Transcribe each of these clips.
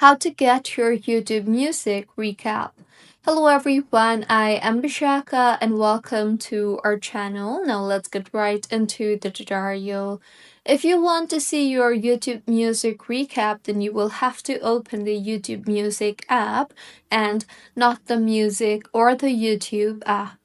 how to get your YouTube music recap. Hello everyone, I am Bishaka and welcome to our channel. Now let's get right into the tutorial. If you want to see your YouTube music recap, then you will have to open the YouTube Music app and not the music or the YouTube app.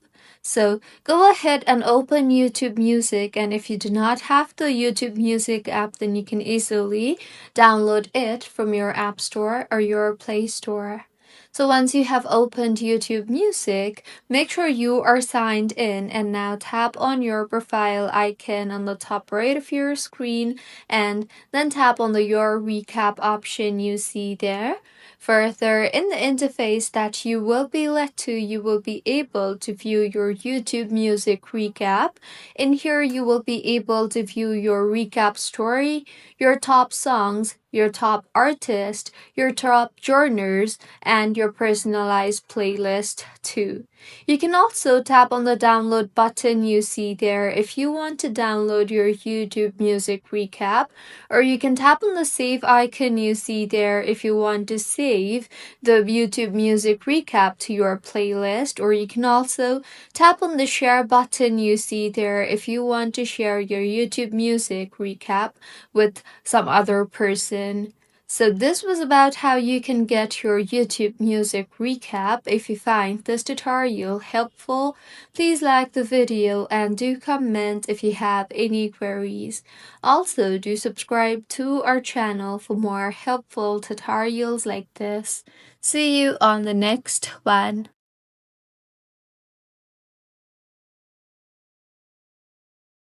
So go ahead and open YouTube Music, and if you do not have the YouTube Music app, then you can easily download it from your App Store or your Play Store. So once you have opened YouTube Music, make sure you are signed in and now tap on your profile icon on the top right of your screen and then tap on the Your Recap option you see there. Further, in the interface that you will be led to, you will be able to view your YouTube Music recap. In here, you will be able to view your recap story, your top songs, your top artist, your top genres, and your personalized playlist too. You can also tap on the download button you see there if you want to download your YouTube Music recap, or you can tap on the save icon you see there if you want to save the YouTube Music recap to your playlist, or you can also tap on the share button you see there if you want to share your YouTube Music recap with some other person. So this was about how you can get your YouTube Music recap. If you find this tutorial helpful, please like the video and do comment if you have any queries. Also, do subscribe to our channel for more helpful tutorials like this. See you on the next one.